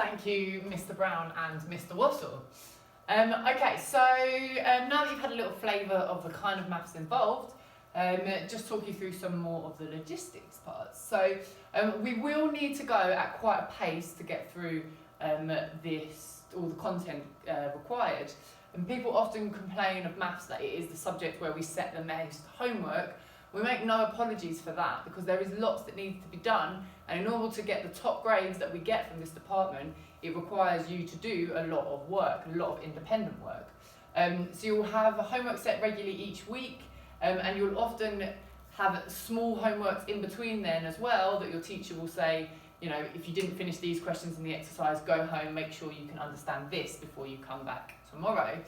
Thank you, Mr. Brown and Mr. Wassell. Okay, so now that you've had a little flavour of the kind of maths involved, just talk you through some more of the logistics parts. So we will need to go at quite a pace to get through all the content required. And people often complain of maths that it is the subject where we set the most homework. We make no apologies for that, because there is lots that needs to be done, and in order to get the top grades that we get from this department, it requires you to do a lot of work, a lot of independent work. So you'll have homework set regularly each week, and you'll often have small homeworks in between then as well that your teacher will say, you know, if you didn't finish these questions in the exercise, go home, make sure you can understand this before you come back tomorrow.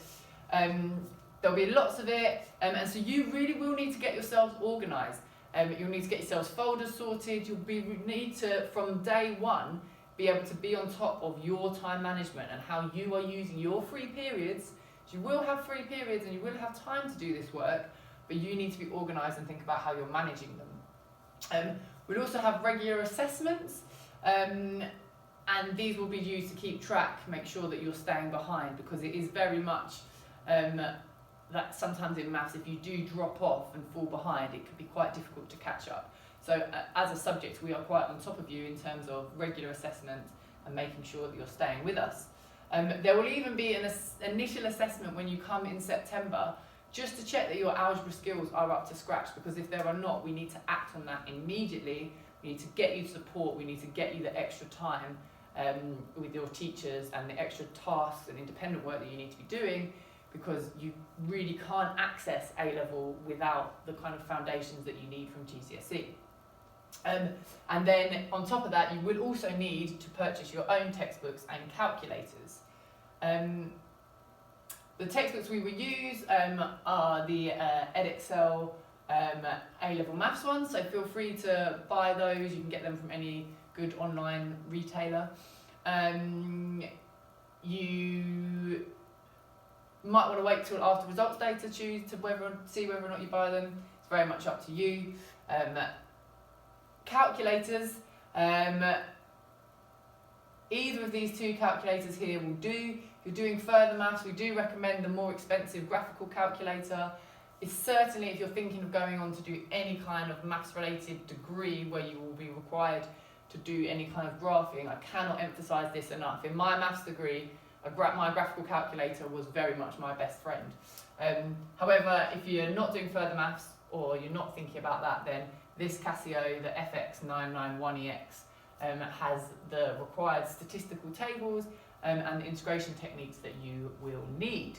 There'll be lots of it, and so you really will need to get yourselves organised. You'll need to get yourselves folders sorted. You'll need to, from day one, be able to be on top of your time management and how you are using your free periods. So you will have free periods and you will have time to do this work, but you need to be organised and think about how you're managing them. We'll also have regular assessments, and these will be used to keep track, make sure that you're staying behind, because it is very much that sometimes in maths, if you do drop off and fall behind, it can be quite difficult to catch up. So as a subject, we are quite on top of you in terms of regular assessment and making sure that you're staying with us. There will even be an initial assessment when you come in September, just to check that your algebra skills are up to scratch, because if there are not, we need to act on that immediately. We need to get you support, we need to get you the extra time with your teachers and the extra tasks and independent work that you need to be doing, because you really can't access A-level without the kind of foundations that you need from GCSE. And then on top of that, you will also need to purchase your own textbooks and calculators. The textbooks we will use are the Edexcel A-level maths ones, so feel free to buy those. You can get them from any good online retailer. You might want to wait till after results day to choose to see whether or not you buy them. It's very much up to you. Calculators, either of these two calculators here will do. If you're doing further maths, we do recommend the more expensive graphical calculator. It's certainly, if you're thinking of going on to do any kind of maths related degree where you will be required to do any kind of graphing, I cannot emphasize this enough. In my maths degree, my graphical calculator was very much my best friend. However, if you're not doing further maths or you're not thinking about that, then this Casio, the FX991EX, has the required statistical tables and the integration techniques that you will need.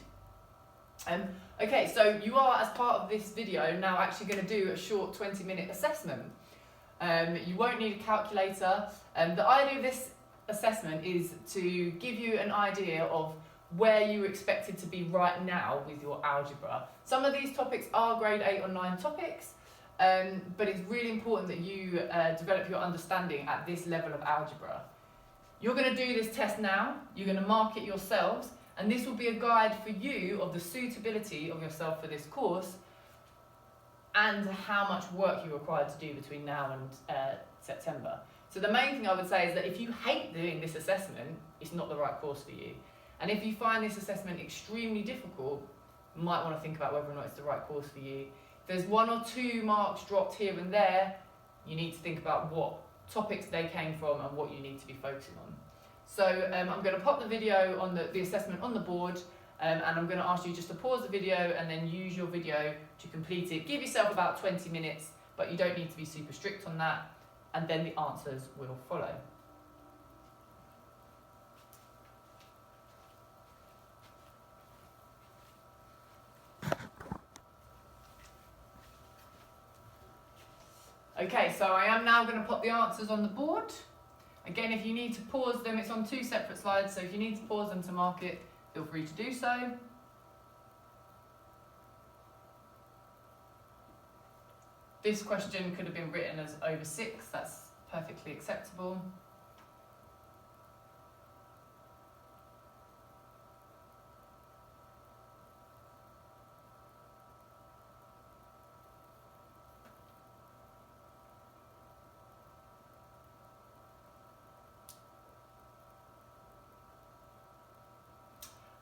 Okay, so you are, as part of this video, now actually going to do a short 20-minute assessment. You won't need a calculator. The idea of this assessment is to give you an idea of where you expected to be right now with your algebra. Some of these topics are grade 8 or 9 topics, but it's really important that you develop your understanding at this level of algebra. You're going to do this test now, you're going to mark it yourselves, and this will be a guide for you of the suitability of yourself for this course and how much work you're required to do between now and September. So the main thing I would say is that if you hate doing this assessment, it's not the right course for you. And if you find this assessment extremely difficult, you might want to think about whether or not it's the right course for you. If there's 1 or 2 marks dropped here and there, you need to think about what topics they came from and what you need to be focusing on. So I'm going to pop the video on the assessment on the board, and I'm going to ask you just to pause the video and then use your video to complete it. Give yourself about 20 minutes, but you don't need to be super strict on that, and then the answers will follow. Okay, so I am now going to put the answers on the board. Again, if you need to pause them, it's on 2 separate slides, so if you need to pause them to mark it, feel free to do so. This question could have been written as over 6, that's perfectly acceptable.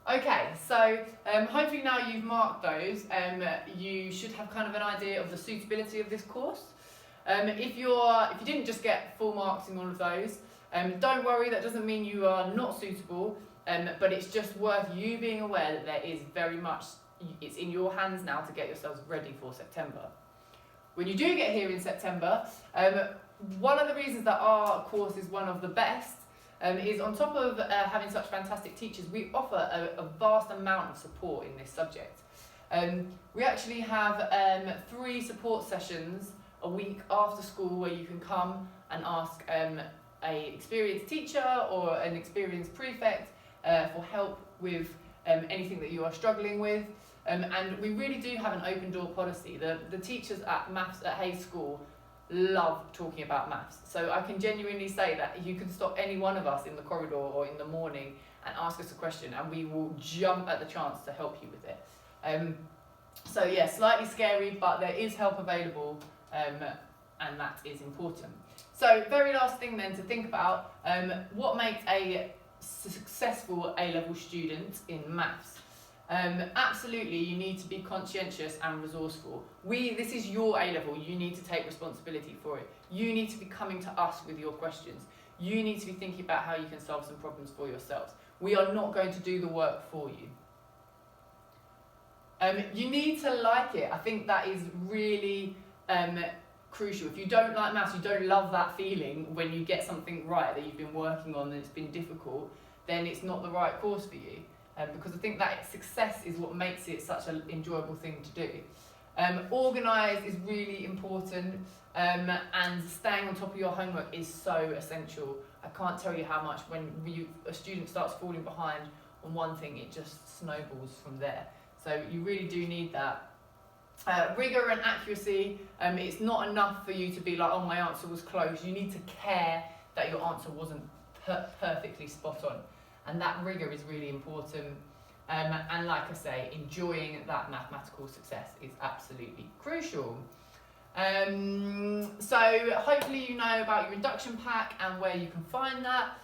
Okay, so hopefully now you've marked those, you should have kind of an idea of the suitability of this course. If you didn't just get full marks in all of those, don't worry, that doesn't mean you are not suitable, but it's just worth you being aware that there is very much, it's in your hands now to get yourselves ready for September. When you do get here in September, one of the reasons that our course is one of the best is on top of having such fantastic teachers, we offer a vast amount of support in this subject. We actually have 3 support sessions a week after school where you can come and ask a experienced teacher or an experienced prefect for help with anything that you are struggling with. And we really do have an open door policy. The teachers at maths at Hayes School love talking about maths. So I can genuinely say that you can stop any one of us in the corridor or in the morning and ask us a question and we will jump at the chance to help you with it. So yeah, slightly scary, but there is help available and that is important. So very last thing then to think about, what makes a successful A-level student in maths? Absolutely, you need to be conscientious and resourceful. This is your A-level, you need to take responsibility for it. You need to be coming to us with your questions. You need to be thinking about how you can solve some problems for yourselves. We are not going to do the work for you. You need to like it. I think that is really crucial. If you don't like maths, you don't love that feeling when you get something right that you've been working on and it's been difficult, then it's not the right course for you. Because I think that success is what makes it such an enjoyable thing to do. Organised is really important, and staying on top of your homework is so essential. I can't tell you how much when a student starts falling behind on one thing, it just snowballs from there. So you really do need that. Rigour and accuracy, it's not enough for you to be like, oh, my answer was close. You need to care that your answer wasn't perfectly spot on. And that rigour is really important. And like I say, enjoying that mathematical success is absolutely crucial. So hopefully you know about your induction pack and where you can find that.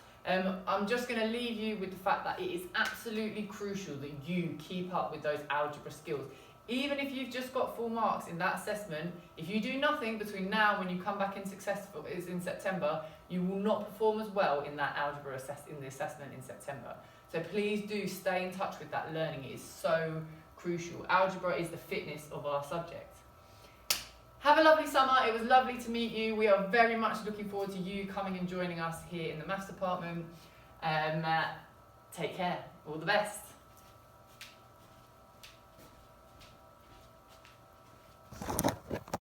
I'm just going to leave you with the fact that it is absolutely crucial that you keep up with those algebra skills. Even if you've just got full marks in that assessment, if you do nothing between now and when you come back in September, you will not perform as well in that algebra in the assessment in September. So please do stay in touch with that learning. It is so crucial. Algebra is the fitness of our subject. Have a lovely summer. It was lovely to meet you. We are very much looking forward to you coming and joining us here in the maths department. Take care. All the best.